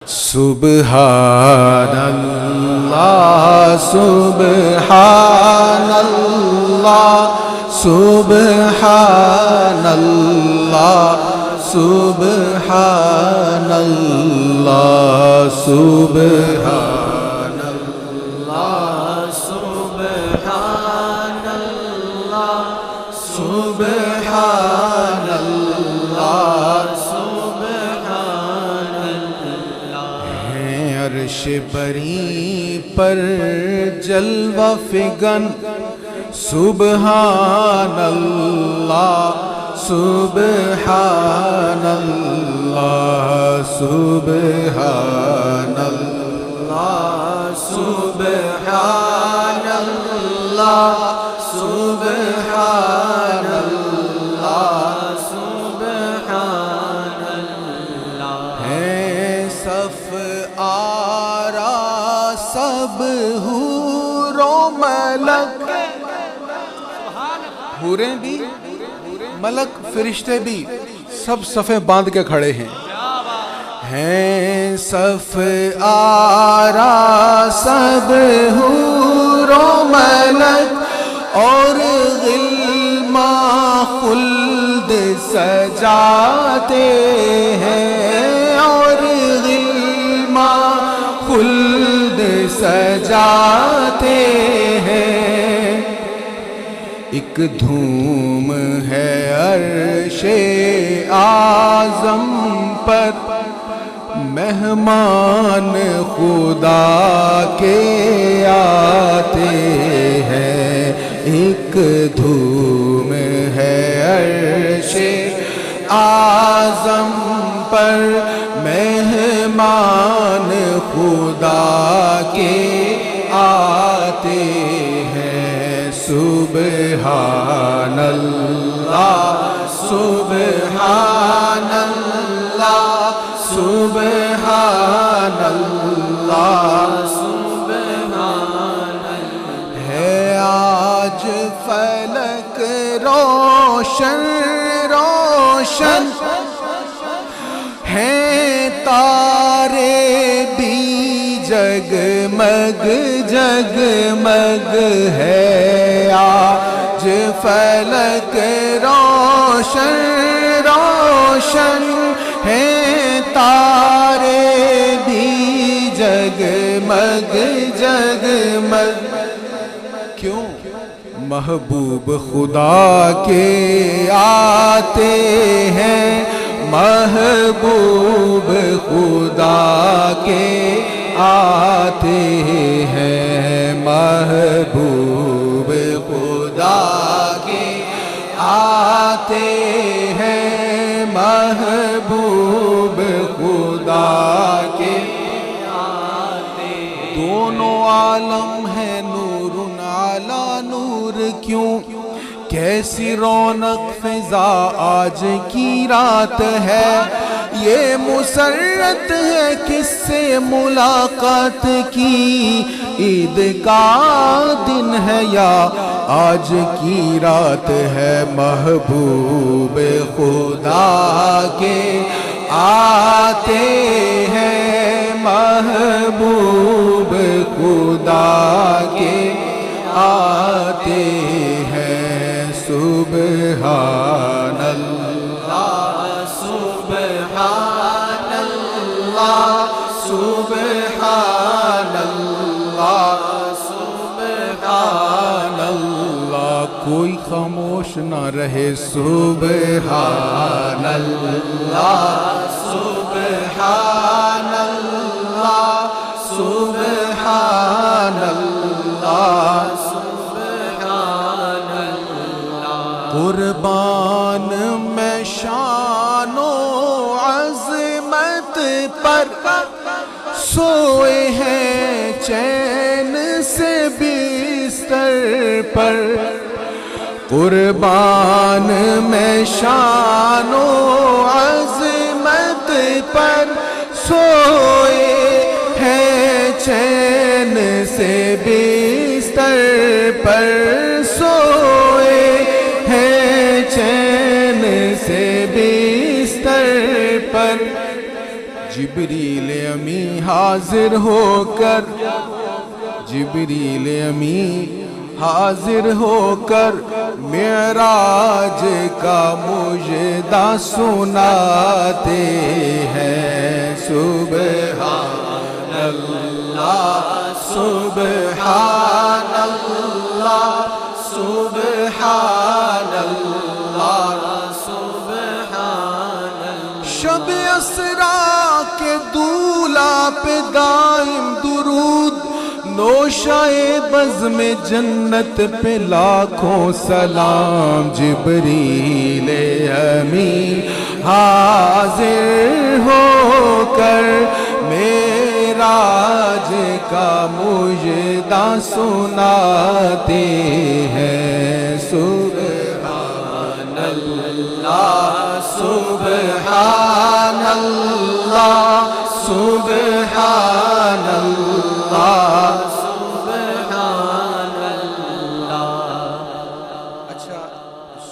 سبحان اللہ سبحان اللہ سبحان اللہ سبحان اللہ سبحان اللہ سبحان اللہ سبحان اللہ عرش بری پر جلوہ فگن سبحان اللہ سبحان اللہ سبحان اللہ سبحان اللہ سبحان اللہ سبحان اللہ ہے صف سب حور و ملک، حوریں بھی ملک فرشتے بھی سب صفیں باندھ کے کھڑے ہیں صف آرا سب حور و ملک اور غلماں خلد سجاتے ہیں اور غلماں خلد سجاتے ہیں ایک دھوم ہے عرش اعظم پر مہمان خدا کے آتے ہیں ایک دھوم ہے عرش اعظم پر مہمان خدا کے آتے ہیں سبحان اللہ سبحان اللہ سبحان اللہ سبحان اللہ ہے آج فلک روشن روشن ہیں تارے بھی جگمگ جگمگ ہے آج فلک روشن روشن ہیں تارے بھی جگمگ جگمگ کیوں محبوب خدا کے آتے ہیں محبوب خدا کے آتے ہیں محبوب خدا کے آتے ہیں محبوب خدا کے آتے دونوں عالم ہیں نور علی نور کیوں کیسی رونق فضا آج کی رات ہے یہ مسرت ہے کس سے ملاقات کی عید کا دن ہے یا آج کی رات ہے محبوب خدا کے آتے ہیں محبوب خدا کے آتے ہیں سبحان اللہ سبحان اللہ سبحان اللہ سبحان اللہ کوئی خاموش نہ رہے سبحان اللہ سبحان اللہ سبحان اللہ قربان میں شان و عظمت پر سوئے ہیں چین سے بستر پر قربان میں شان و عظمت پر سوئے ہیں چین سے بستر پر سوئے چین سے بستر پر جبریل امی حاضر ہو کر، جبریل امی حاضر ہو کر معراج کا مجدہ سناتے ہیں۔ سبحان اللہ سبحان اللہ سبحان اللہ سبحان اللہ۔ شب اسرا کے دولہ پہ دائم درود، نوشائے بزم جنت پہ لاکھوں سلام۔ جبریل امی حاضر ہو کر معراج کا مجدہ سناتے ہیں۔ سبحان اللہ سبحان اللہ سبحان اللہ سبحان اللہ۔ اچھا،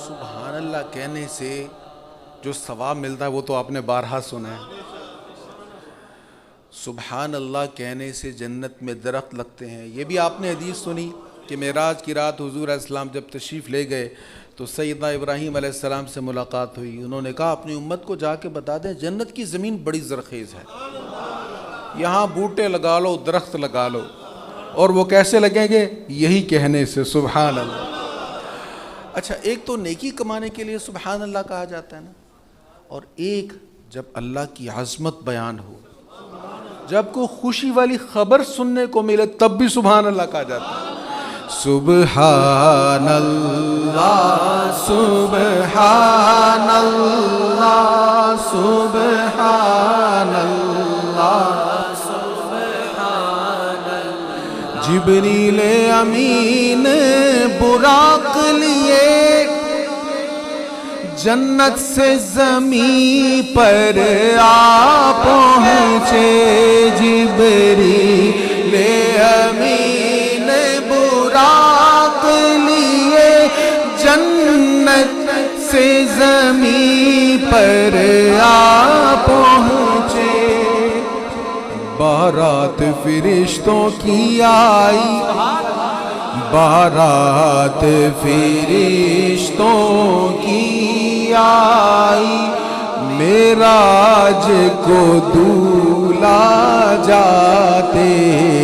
سبحان اللہ کہنے سے جو ثواب ملتا ہے وہ تو آپ نے بارہا سنا ہے۔ سبحان اللہ کہنے سے جنت میں درخت لگتے ہیں۔ یہ بھی آپ نے حدیث سنی کہ معراج کی رات حضور علیہ السلام جب تشریف لے گئے تو سیدنا ابراہیم علیہ السلام سے ملاقات ہوئی۔ انہوں نے کہا اپنی امت کو جا کے بتا دیں جنت کی زمین بڑی زرخیز ہے، یہاں بوٹے لگا لو، درخت لگا لو۔ اور وہ کیسے لگیں گے؟ یہی کہنے سے، سبحان اللہ۔ اچھا، ایک تو نیکی کمانے کے لیے سبحان اللہ کہا جاتا ہے نا، اور ایک جب اللہ کی عظمت بیان ہو، جب کوئی خوشی والی خبر سننے کو ملے تب بھی سبحان اللہ کہا جاتا ہے۔ سبحان اللہ سبحان اللہ سبحان اللہ سبحان اللہ۔ جبریل امین براق لیے جنت سے زمین پر آ پہنچے۔ جبریل امین براق لیے جنت سے زمین پر آ پہنچے۔ بارات فرشتوں کی آئی، بارات فرشتوں کی آئی، معراج کو دولہا جاتے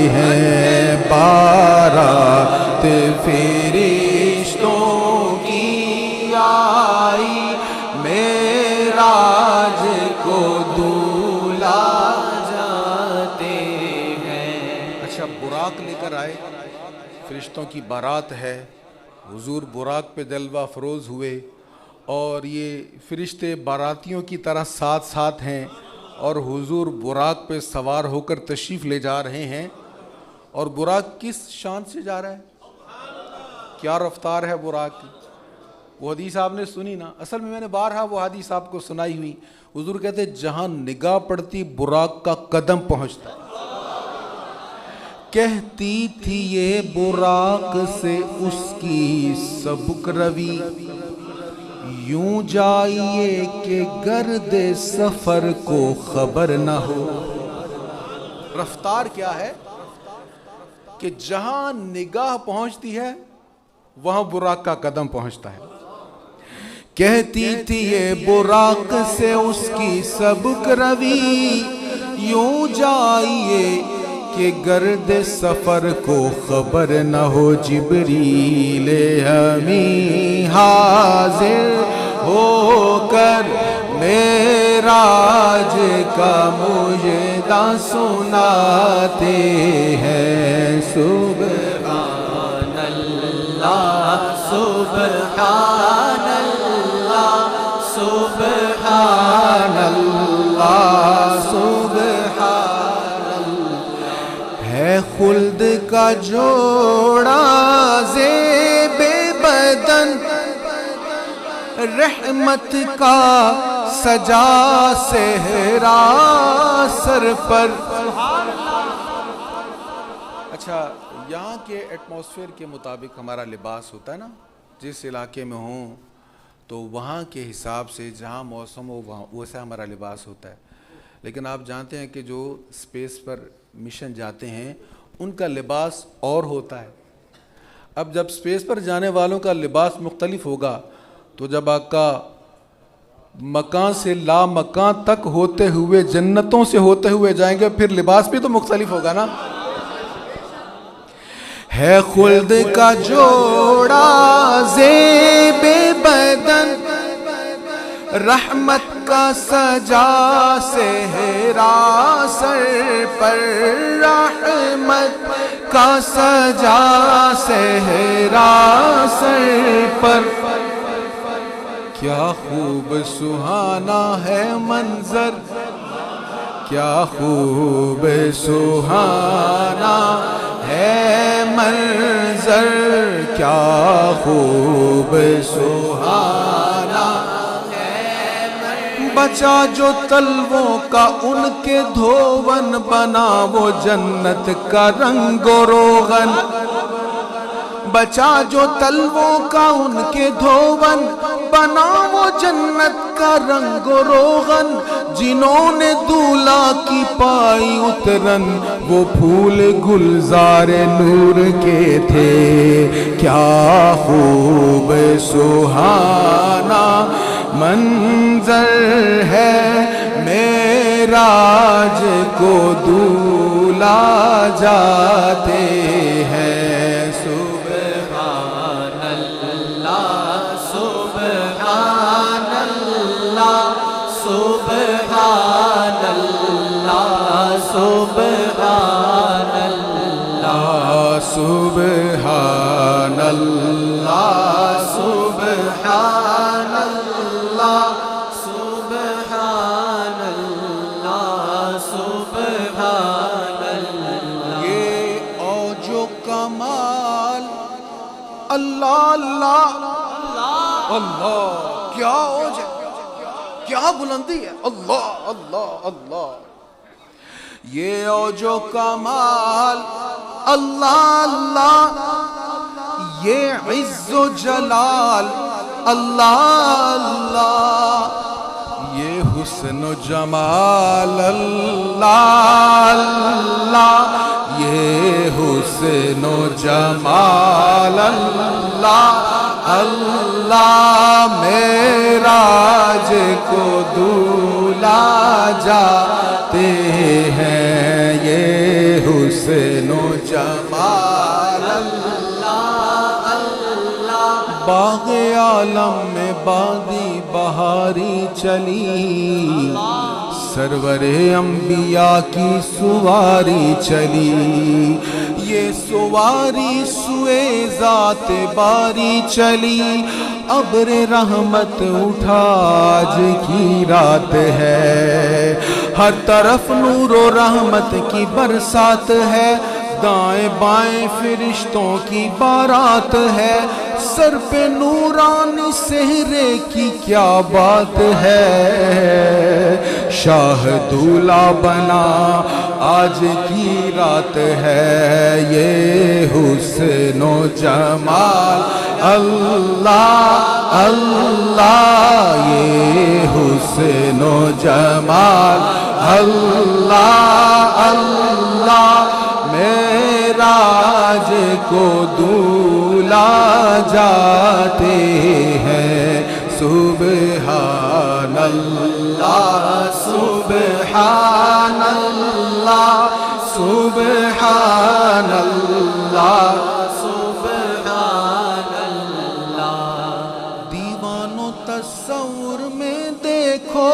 ہیں۔ بارات فرشتوں کی آئی، معراج کو دولہا جاتے ہیں۔ اچھا، براق لے کر آئے، فرشتوں کی بارات ہے، حضور براق پہ جلوہ افروز ہوئے، اور یہ فرشتے باراتیوں کی طرح ساتھ ساتھ ہیں، اور حضور براق پہ سوار ہو کر تشریف لے جا رہے ہیں۔ اور براق کس شان سے جا رہا ہے؟ کیا رفتار ہے براق کی؟ وہ حدیث آپ نے سنی نا، اصل میں نے بارہا وہ حدیث آپ کو سنائی ہوئی۔ حضور کہتے جہاں نگاہ پڑتی براق کا قدم پہنچتا ہے۔ کہتی تھی یہ براق سے اس کی سبک روی، یوں جائیے کہ گرد سفر کو خبر نہ ہو۔ رفتار کیا ہے کہ جہاں نگاہ پہنچتی ہے وہاں براق کا قدم پہنچتا ہے۔ کہتی تھی یہ براق سے اس کی سبک روی، یوں جائیے کہ گرد سفر کو خبر نہ ہو۔ جبریل امی حاضر ہو کر معراج کا مجدہ سناتے ہیں۔ سبحان اللہ سبحان اللہ سبحان اللہ سبحان اللہ۔ ہے خلد کا جوڑا زیب بدن، رحمت کا سجا صحرا سر پر۔ اچھا، یہاں کے ایٹماسفیئر کے مطابق ہمارا لباس ہوتا ہے نا، جس علاقے میں ہوں تو وہاں کے حساب سے جہاں موسم ہو وہاں ویسا ہمارا لباس ہوتا ہے۔ لیکن آپ جانتے ہیں کہ جو اسپیس پر مشن جاتے ہیں ان کا لباس اور ہوتا ہے. اب جب اسپیس پر جانے والوں کا لباس مختلف ہوگا تو جب آقا مکان سے لا مکان تک ہوتے ہوئے جنتوں سے ہوتے ہوئے جائیں گے پھر لباس بھی تو مختلف ہوگا نا. ہے خلد کا جوڑا زیب بدن رحمت کا سجا صحرا سر پر رحمت کا سجا صحرا سر پر. کیا خوب سہانا ہے منظر کیا خوب سہانا ہے منظر کیا خوب سہانا ہے منظر. بچا جو تلووں کا ان کے دھون بنا وہ جنت کا رنگ و روغن. بچا جو تلووں کا ان کے دھون بنا وہ جنت کا رنگ و روغن. جنہوں نے دولہا کی پائی اترن وہ پھول گلزار نور کے تھے. کیا خوب سہانا منظر ہے معراج کو دولہا جاتے ہیں. سبحان اللہ سبحان اللہ سبحان اللہ سبحان اللہ سبحان اللہ. یہ اوج و کمال اللہ اللہ اللہ کیا اوج ہے کیا بلندی ہے اللہ اللہ اللہ. یہ اوج و کمال اللہ اللہ یہ عز و جلال اللہ اللہ یہ حسن و جمال اللہ اللہ یہ حسن و جمال اللہ اللہ. معراج کو دولہا جاتے ہیں یہ حسن و جمال اللہ اللہ. باغ عالم میں بادی بہاری چلی سرور انبیاء کی سواری چلی. یہ سواری سوئے ذات باری چلی. ابر رحمت اٹھا آج کی رات ہے ہر طرف نور و رحمت کی برسات ہے. دائیں بائیں فرشتوں کی بارات ہے. سر پہ نورانی سہرے کی کیا بات ہے. شاہ دولہا بنا آج کی رات ہے یہ حسن و جمال اللہ اللہ یہ حسن و جمال اللہ اللہ. معراج کو دولہا جاتے ہیں سبحان اللہ سبحان اللہ سبحان اللہ سبحان اللہ. دیوانو تصور میں دیکھو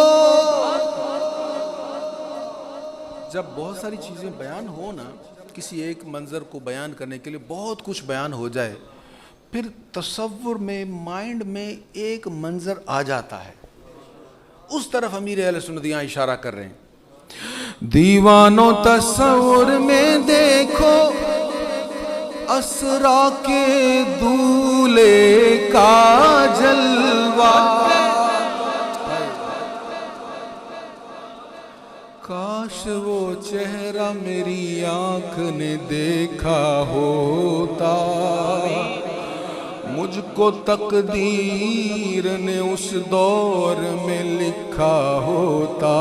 جب بہت ساری چیزیں بیان ہو نا کسی ایک منظر کو بیان کرنے کے لیے بہت کچھ بیان ہو جائے پھر تصور میں مائنڈ میں ایک منظر آ جاتا ہے اس طرف امیر اہل سنت یہاں اشارہ کر رہے ہیں. دیوانوں تصور میں دیکھو اسرا کے دولے کا جلوہ کاش وہ چہرہ میری آنکھ نے دیکھا ہوتا مجھ کو تقدیر نے اس دور میں لکھا ہوتا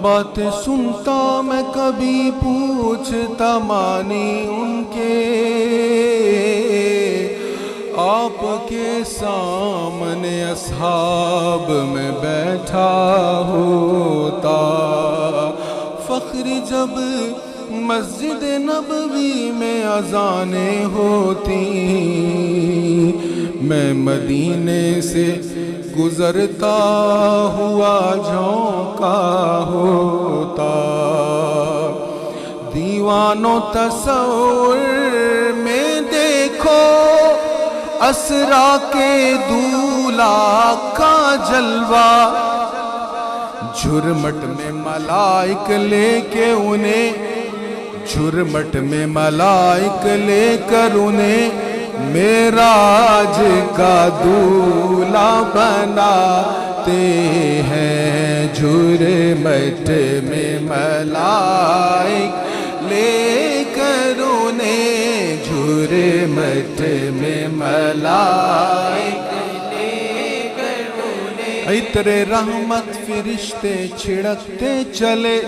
باتیں سنتا میں کبھی پوچھتا مانی ان کے، آپ کے سامنے اصحاب میں بیٹھا ہوتا، فخر جب مسجد نبوی میں اذانیں ہوتی، میں مدینے سے گزرتا ہوا جھونکا ہوتا، دیوانوں تصور میں دیکھو اسرا کے دولہا کا جلوہ، جھرمٹ میں ملائک لے کے انہیں، جھرمٹ میں ملائک لے کر انہیں معراج کا دولہا بناتے ہیں، جھرمٹ میں ملائک لے کر انہیں، جھرمٹ میں ملائک لے کر انہیں، عطر رحمت فرشتے چھڑکتے چلے،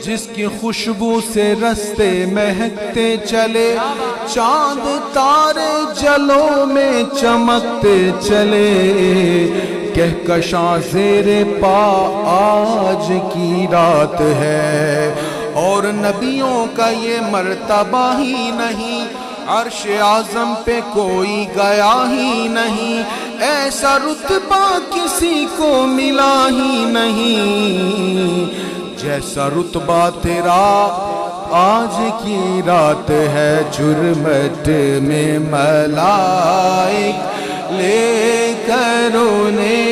جس کی خوشبو سے رستے مہکتے چلے، چاند تارے جلوں میں چمکتے چلے، کہکشاں زیر پا آج کی رات ہے، اور نبیوں کا یہ مرتبہ ہی نہیں، عرش اعظم پہ کوئی گیا ہی نہیں، ایسا رتبہ کسی کو ملا ہی نہیں، جیسا رتبہ تیرا آج کی رات ہے، جھرمٹ میں ملائک لے کر انہیں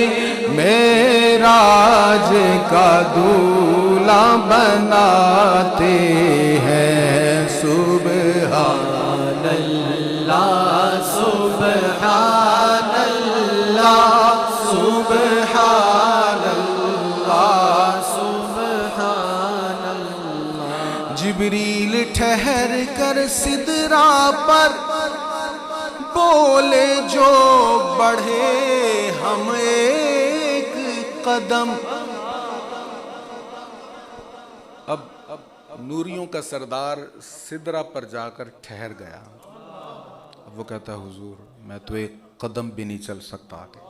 معراج کا دولہا بناتے ہیں، سبحان اللہ سبحان اللہ سبحان اللہ سبحان اللہ۔ جبریل ٹھہر کر سدرا پر بولے جو بڑھے ہم ایک قدم، اب نوریوں کا سردار سدرا پر جا کر ٹھہر گیا، وہ کہتا ہے حضور میں تو ایک قدم بھی نہیں چل سکتا آگے،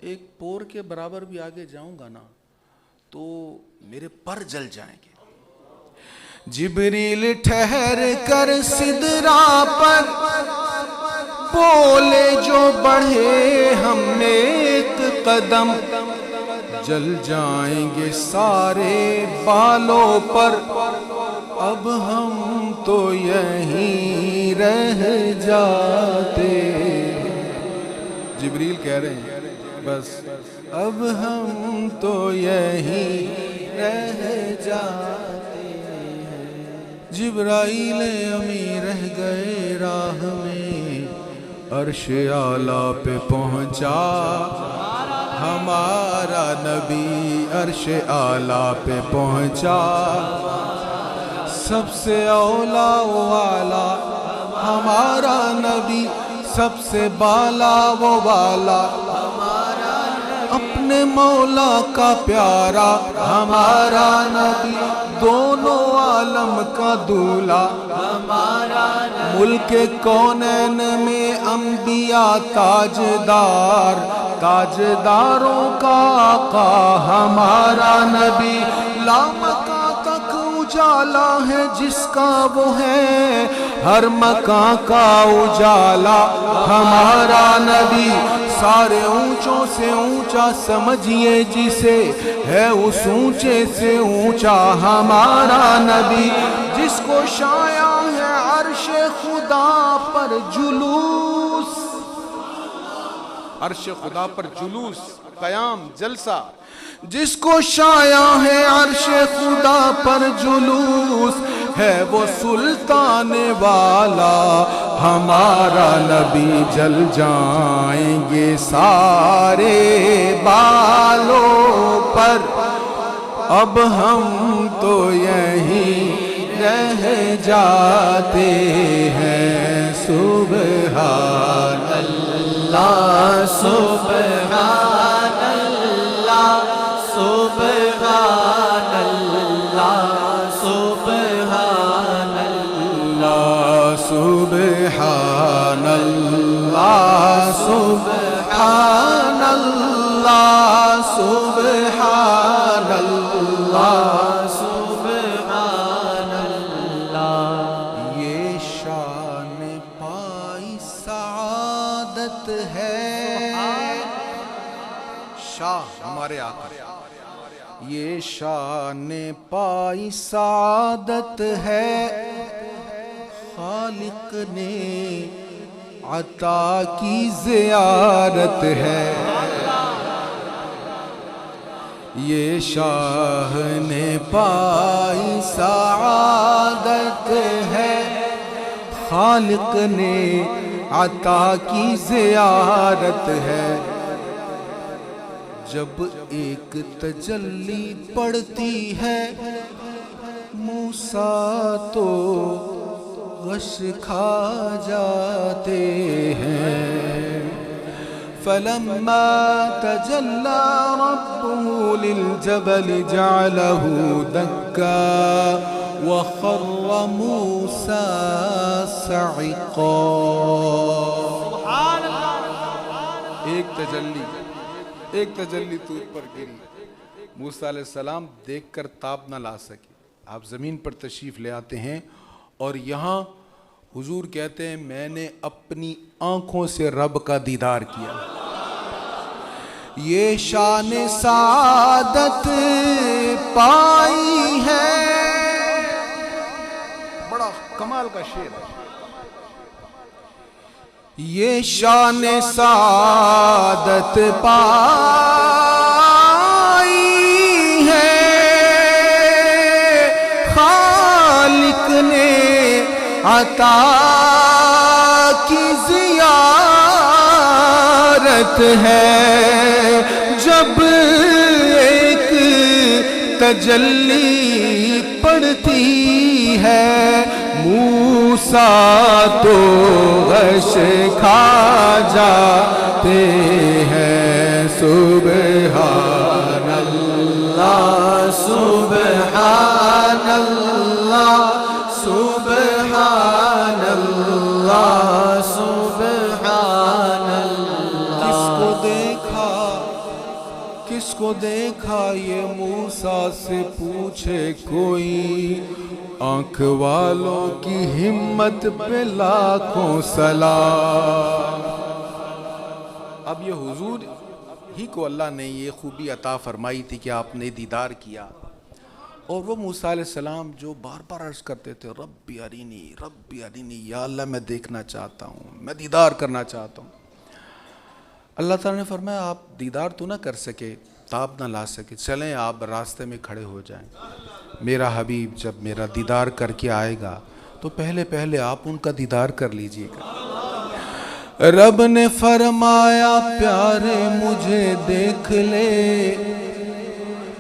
ایک پور کے برابر بھی آگے جاؤں گا نا تو میرے پر جل جائیں گے۔ جبریل ٹھہر کر سدرا پر بولے جو بڑھے ہم ایک قدم، جل جائیں گے سارے بالوں پر، اب ہم تو یہیں رہ جاتے، جبریل کہہ رہے ہیں بس اب ہم تو یہیں رہ جاتے ہیں۔ جبرائیل امی رہ گئے راہ میں، عرش اعلیٰ پہ پہنچا ہمارا نبی، عرش اعلیٰ پہ پہنچا، سب سے اولا و اعلیٰ ہمارا نبی، سب سے بالا و بالا اپنے مولا کا پیارا ہمارا نبی، دونوں عالم کا دولہا ہمارا نبی، ملک کونین میں انبیاء تاجدار، تاجداروں کا آقا ہمارا نبی، لامکان تک اجالا ہے جس کا وہ ہے، ہر مکان کا اجالا ہمارا نبی، سارے اونچوں سے اونچا سمجھیے جسے، ہے اس اونچے سے اونچا ہمارا نبی، جس کو شایع ہے عرش خدا پر جلوس، عرش خدا پر جلوس، قیام، جلسہ، جس کو شایع ہے عرش خدا پر جلوس، ہے وہ سلطان والا ہمارا نبی، جل جائیں گے سارے بالوں پر، اب ہم تو یہیں رہ جاتے ہیں، سبحان اللہ سبحان اللہ سبحان سبحان اللہ سبحان اللہ سبحان اللہ سبحان اللہ یہ شان پائی سعادت ہے شاہ ہمارے آقا یہ شان پائی سعادت ہے خالق نے عطا کی زیارت ہے یہ شاہ نے پائی سعادت ہے خالق نے عطا کی زیارت ہے جب ایک تجلی پڑتی ہے موسیٰ تو غش کھا جاتے ہیں فلما تجلى ربه للجبل جعله دكا وخر موسى صعقا ایک تجلی طور پر گری موسیٰ علیہ السلام دیکھ کر تاب نہ لا سکے آپ زمین پر تشریف لے آتے ہیں اور یہاں حضور کہتے ہیں میں نے اپنی آنکھوں سے رب کا دیدار کیا یہ شان سعادت پائی ہے بڑا کمال کا شعر ہے یہ شان سعادت پائی ہے خالق نے عطا کی زیارت ہے جب ایک تجلی پڑتی ہے موسیٰ تو غش کھا جاتے ہیں سبحان اللہ سبحان اللہ سبحان اللہ سبحان اللہ کس کو دیکھا یہ موسیٰ سے پوچھے کوئی آنکھ والوں کی ہمت پہ لاکھوں سلام اب یہ حضور ہی کو اللہ نے یہ خوبی عطا فرمائی تھی کہ آپ نے دیدار کیا اور وہ موسیٰ علیہ السلام جو بار بار عرض کرتے تھے ربی ارینی یا اللہ میں دیکھنا چاہتا ہوں میں دیدار کرنا چاہتا ہوں اللہ تعالیٰ نے فرمایا آپ دیدار تو نہ کر سکے تاب نہ لا سکے چلیں آپ راستے میں کھڑے ہو جائیں میرا حبیب جب میرا دیدار کر کے آئے گا تو پہلے آپ ان کا دیدار کر لیجئے گا رب نے فرمایا پیارے مجھے دیکھ لے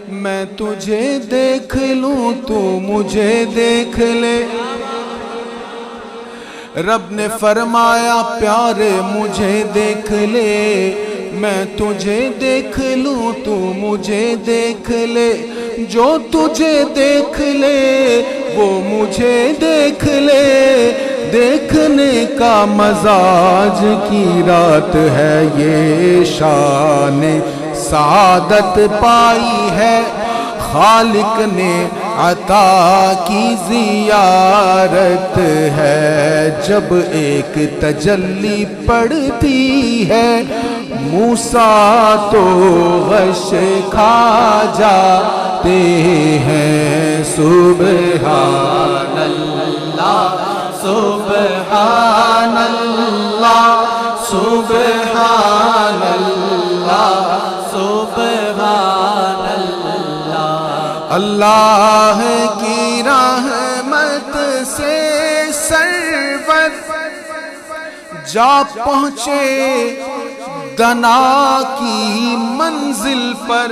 میں تجھے دیکھ لوں تو مجھے دیکھ لے رب نے فرمایا پیارے مجھے دیکھ لے میں تجھے دیکھ لوں تو مجھے دیکھ لے جو تجھے دیکھ لے وہ مجھے دیکھ لے دیکھنے کا مزاج کی رات ہے یہ شان سعادت پائی ہے خالق نے عطا کی زیارت ہے جب ایک تجلی پڑتی ہے موسیٰ تو غش کھا جاتے ہیں سبحان اللہ سبحان اللہ سبحان اللہ سبحان اللہ اللہ کی رحمت سے سرور جا پہنچے دنا کی منزل پر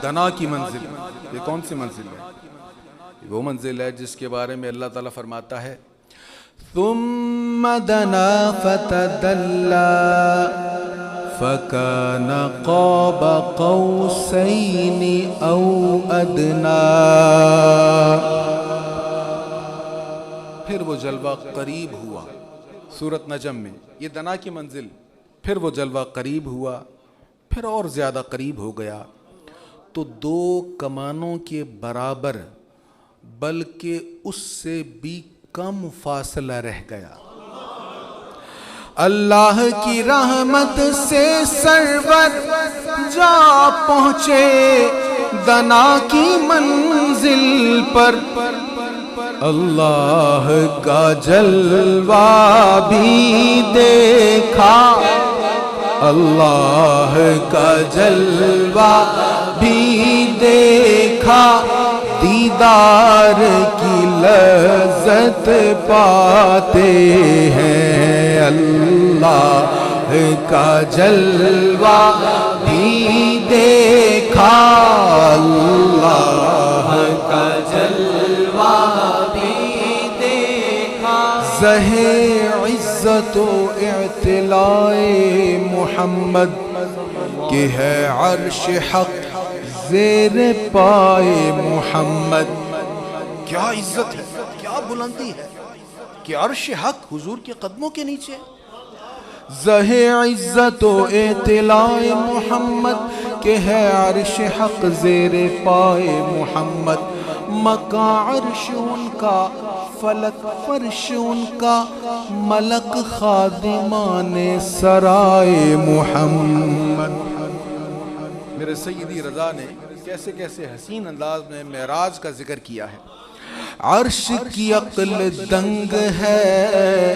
دنا کی منزل یہ کون سی منزل ہے وہ منزل ہے جس کے بارے میں اللہ تعالیٰ فرماتا ہے ثم دنا فتدلى فكان قاب قوسين او ادنى پھر وہ جلوہ قریب ہوا، سورۃ نجم میں یہ دنا کی منزل، پھر وہ جلوہ قریب ہوا، پھر اور زیادہ قریب ہو گیا تو 2 کمانوں کے برابر بلکہ اس سے بھی کم فاصلہ رہ گیا۔ اللہ کی رحمت سے سرور جا پہنچے دنا کی منزل پر، اللہ کا جلوہ بھی دیکھا، اللہ کا جلوہ بھی دیکھا، دیدار کی لذت پاتے ہیں، اللہ کا جلوہ بھی دیکھا، اللہ کا جلوہ بھی دیکھا۔ زہے عزت و اعتلاء محمد کہ ہے عرش حق زیر پائے محمد۔ کیا عزت ہے، کیا بلندی ہے کہ عرش حق حضور کے قدموں کے نیچے۔ زہے عزت و اطلاع محمد کہ ہے عرش حق زیر پائے محمد، مکان عرش ان کا فلک فرش ان کا، ملک خادمان سرائے محمد۔ میرے سیدی رضا نے کیسے کیسے حسین انداز میں معراج کا ذکر کیا ہے۔ عرش کی عقل دنگ ہے،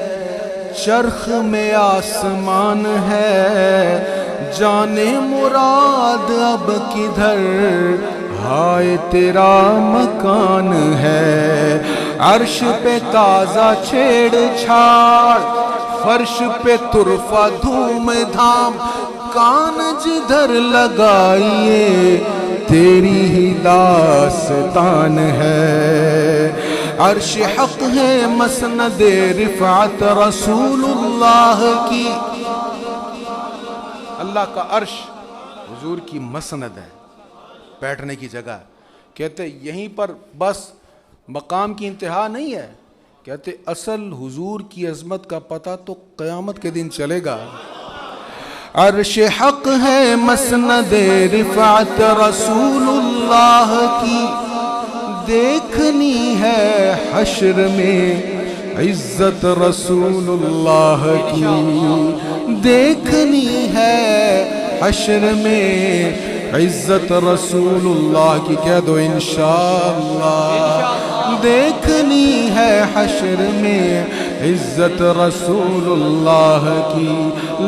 چرخ میں آسمان ہے، جانے مراد اب کدھر ہائے تیرا مکان ہے۔ عرش پہ تازہ چھیڑ چھاڑ، فرش پہ طرفہ دھوم دھام، کان جدھر لگائیے تیری ہی داستان ہے۔ عرش حق ہے مسند رفعت رسول اللہ کی، اللہ کا عرش حضور کی مسند ہے، بیٹھنے کی جگہ۔ کہتے یہیں پر بس مقام کی انتہا نہیں ہے، کہتے اصل حضور کی عظمت کا پتہ تو قیامت کے دن چلے گا۔ عرش حق ہے مسند رفعت رسول اللہ کی، دیکھنی ہے حشر میں عزت رسول اللہ کی، دیکھنی ہے حشر میں عزت رسول اللہ کی۔ کہہ دو انشاءاللہ، دیکھنی ہے حشر میں عزت رسول اللہ کی۔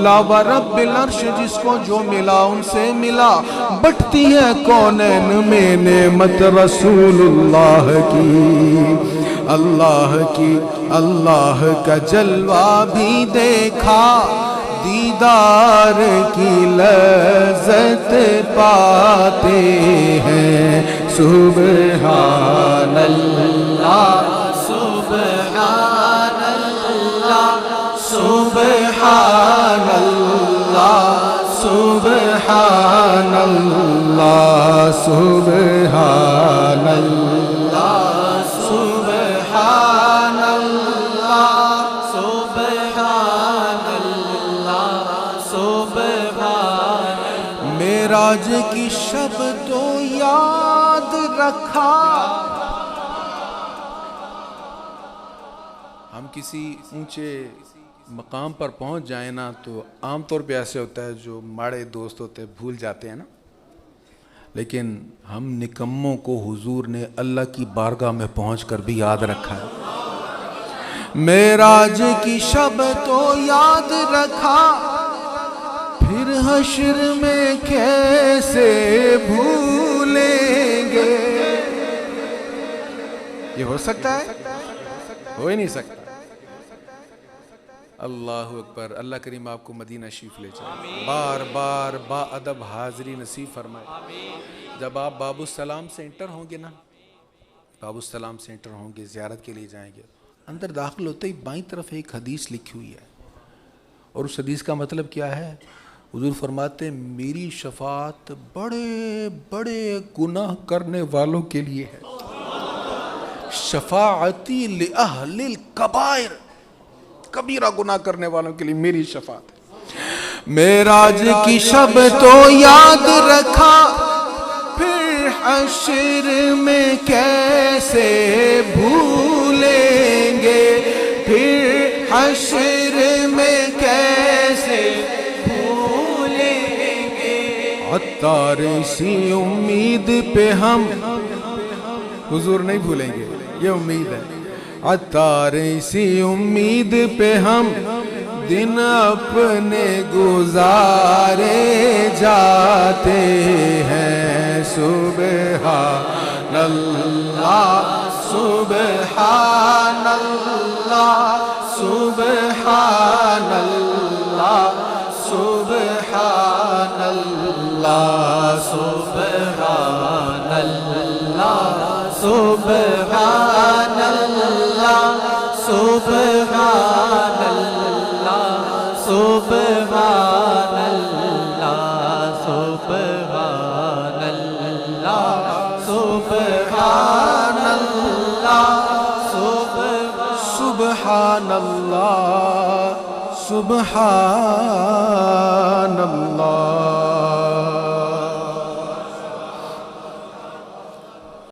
لا ورب العرش جس کو جو ملا ان سے ملا، بٹتی ہے کونین میں نعمت رسول اللہ کی۔ اللہ کی اللہ کا جلوہ بھی دیکھا، دیدار کی لذت پاتے ہیں، سبحان اللہ سبحان اللہ سبحان اللہ سبحان اللہ سبحان اللہ سبحان اللہ سبحان اللہ سبحان۔ معراج کی شب تو یاد رکھا، ہم کسی اونچے مقام پر پہنچ جائیں نا تو عام طور پہ ایسے ہوتا ہے، جو ماڑے دوست ہوتے ہیں بھول جاتے ہیں نا، لیکن ہم نکموں کو حضور نے اللہ کی بارگاہ میں پہنچ کر بھی یاد رکھا ہے۔ معراج کی شب تو یاد رکھا، پھر حشر میں کیسے بھولیں گے۔ یہ ہو سکتا ہے؟ ہو ہی نہیں سکتا۔ اللہ اکبر۔ اللہ کریم آپ کو مدینہ شریف لے جائے، بار بار با ادب حاضری نصیب فرمائے۔ جب آپ باب السلام سے انٹر ہوں گے نا، باب السلام سے انٹر ہوں گے، زیارت کے لیے جائیں گے، اندر داخل ہوتے ہی بائیں طرف ایک حدیث لکھی ہوئی ہے، اور اس حدیث کا مطلب کیا ہے؟ حضور فرماتے ہیں میری شفاعت بڑے بڑے گناہ کرنے والوں کے لیے ہے۔ شفاعتی لأہل الکبائر، کبیرہ گناہ کرنے والوں کے لیے میری شفاعت ہے۔ معراج کی شب تو یاد رکھا، پھر حشر میں کیسے بھولیں گے، پھر حشر میں کیسے بھولیں گے۔ عطار اسی امید پہ ہم حضور نہیں بھولیں گے، یہ امید ہے۔ عطار اسی امید پہ ہم دن اپنے گزارے جاتے ہیں۔ سبحان اللہ سبحان اللہ سبحان اللہ سبحان اللہ سبحان اللہ سبحان اللہ سبحان اللہ سبحان اللہ سبحان اللہ سبحان اللہ سبحان اللہ سبحان اللہ